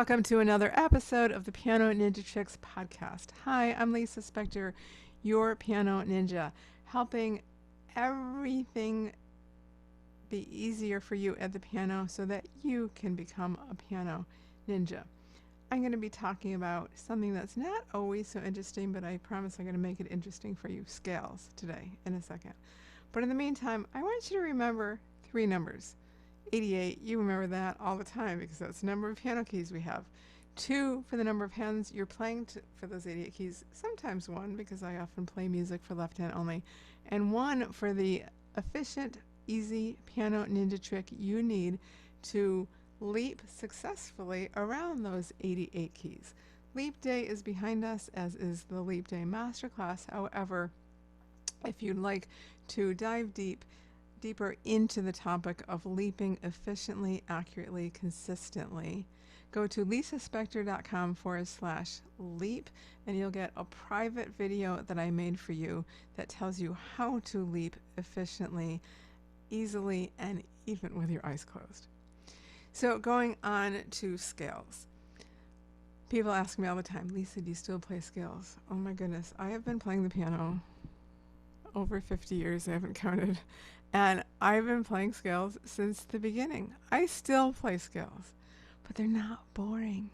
welcome to another episode of the Piano Ninja Tricks podcast. Hi, I'm Lisa Spector, your piano ninja, helping everything be easier for you at the piano so that you can become a piano ninja. I'm going to be talking about something that's not always so interesting, but I promise I'm going to make it interesting for you, scales, today in a second. But in the meantime, I want you to remember three numbers. 88, you remember that all the time because that's the number of piano keys we have. 2 for the number of hands you're playing for those 88 keys, sometimes 1 because I often play music for left hand only, and 1 for the efficient, easy piano ninja trick you need to leap successfully around those 88 keys. Leap Day is behind us, as is the Leap Day Masterclass. However, if you'd like to dive deeper into the topic of leaping efficiently, accurately, consistently, go to lisaspector.com/leap and you'll get a private video that I made for you that tells you how to leap efficiently, easily, and even with your eyes closed. So going on to scales. People ask me all the time, Lisa, do you still play scales? Oh my goodness, I have been playing the piano over 50 years, I haven't counted. And I've been playing scales since the beginning. I still play scales, but they're not boring.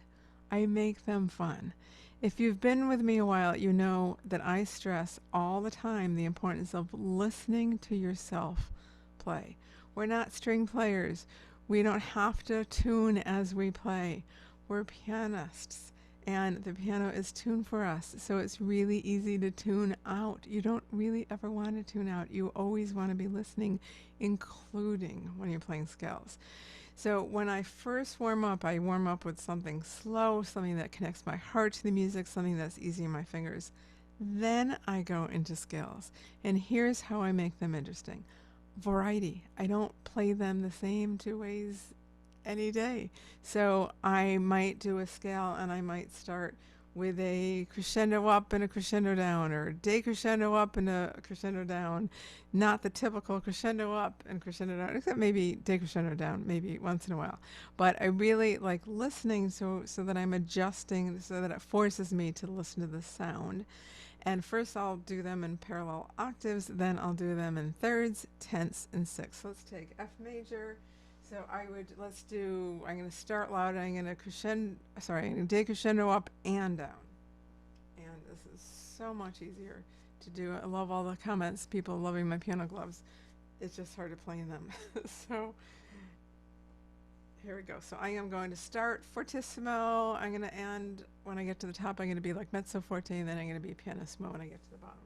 I make them fun. If you've been with me a while, you know that I stress all the time the importance of listening to yourself play. We're not string players. We don't have to tune as we play. We're pianists, and the piano is tuned for us, so it's really easy to tune out. You don't really ever want to tune out. You always want to be listening, including when you're playing scales. So when I first warm up, I warm up with something slow, something that connects my heart to the music, something that's easy in my fingers. Then I go into scales, and here's how I make them interesting. Variety. I don't play them the same 2 ways any day. So I might do a scale and I might start with a crescendo up and a crescendo down, or decrescendo up and a crescendo down. Not the typical crescendo up and crescendo down, except maybe decrescendo down, maybe once in a while. But I really like listening so that I'm adjusting, so that it forces me to listen to the sound. And first I'll do them in parallel octaves, then I'll do them in thirds, tenths, and sixths. So let's take F major. So I'm going to start loud, I'm going to decrescendo up and down. And this is so much easier to do. I love all the comments, people loving my piano gloves. It's just hard to play in them. So here we go. So I am going to start fortissimo. I'm going to end, when I get to the top, I'm going to be like mezzo forte, and then I'm going to be pianissimo when I get to the bottom.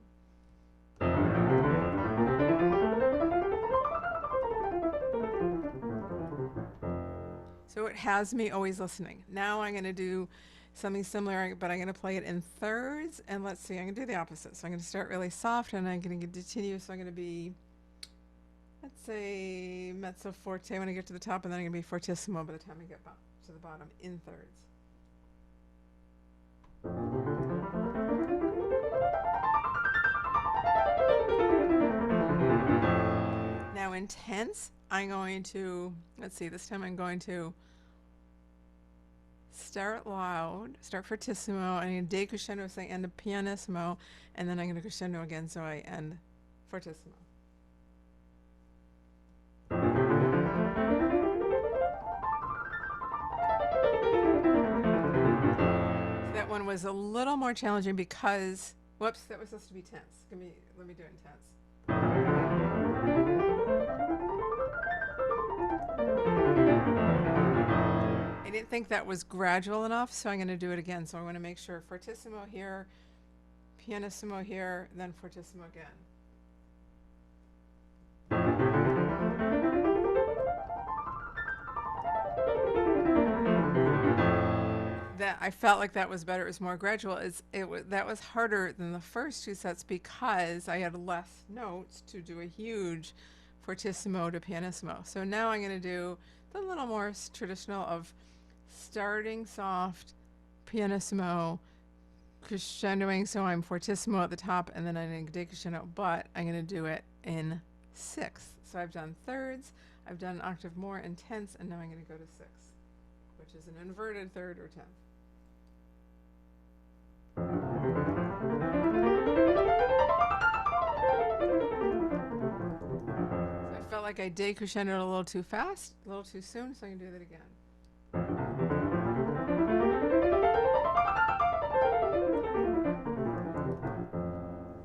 So it has me always listening. Now I'm going to do something similar, but I'm going to play it in thirds. And let's see, I'm going to do the opposite. So I'm going to start really soft, and I'm going to continue. So I'm going to be, let's say, mezzo forte when I get to the top, and then I'm going to be fortissimo by the time I get to the bottom in thirds. Now in tenths, I'm going to, let's see, this time I'm going to start loud, start fortissimo, I'm going to decrescendo, so I end up pianissimo, and then I'm going to crescendo again, so I end fortissimo. So that one was a little more challenging because, whoops, that was supposed to be tenths. Let me do it in tenths. I didn't think that was gradual enough, so I'm going to do it again. So I want to make sure fortissimo here, pianissimo here, then fortissimo again. That I felt like that was better. It was more gradual. That was harder than the first 2 sets because I had less notes to do a huge fortissimo to pianissimo. So now I'm going to do the little more traditional of starting soft, pianissimo, crescendoing, so I'm fortissimo at the top, and then I'm going to decrescendo, but I'm going to do it in sixths. So I've done thirds, I've done an octave more in tenths, and now I'm going to go to sixths, which which is an inverted third or 10th. So I felt like I decrescendoed a little too fast, a little too soon, so I can do that again.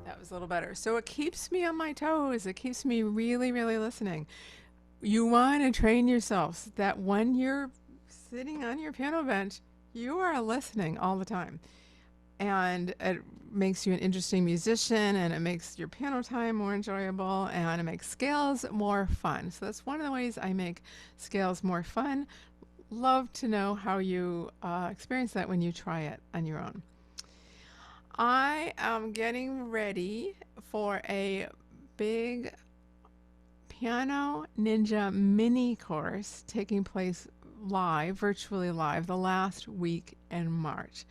That was a little better. So it keeps me on my toes. It keeps me really, really listening. You want to train yourself so that when you're sitting on your piano bench, you are listening all the time. And it makes you an interesting musician, and it makes your piano time more enjoyable, and it makes scales more fun. So that's one of the ways I make scales more fun. Love to know how you experience that when you try it on your own. I am getting ready for a big Piano Ninja mini course taking place live, virtually live, the last week in March.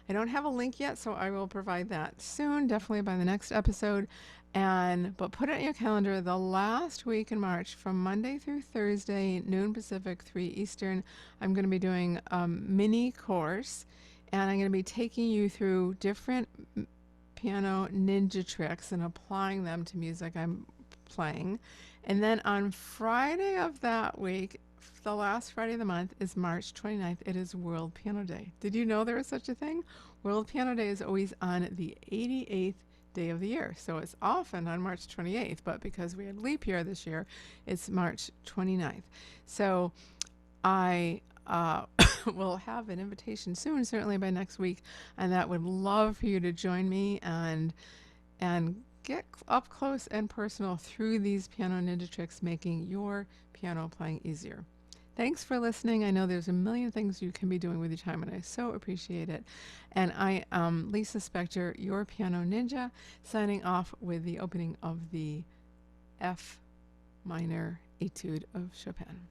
I don't have a link yet, so I will provide that soon, definitely by the next episode. But put it in your calendar, the last week in March, from Monday through Thursday, noon Pacific, 3 Eastern. I'm going to be doing a mini course, and I'm going to be taking you through different piano ninja tricks and applying them to music I'm playing. And then on Friday of that week, the last Friday of the month, is March 29th. It is World Piano Day. Did you know there was such a thing? World Piano Day is always on the 88th day of the year. So it's often on March 28th, but because we had leap year this year, it's March 29th. So I will have an invitation soon, certainly by next week, and that would love for you to join me and get up close and personal through these piano ninja tricks, making your piano playing easier. Thanks for listening. I know there's a million things you can be doing with your time, and I so appreciate it. And I am Lisa Spector, your piano ninja, signing off with the opening of the F minor etude of Chopin.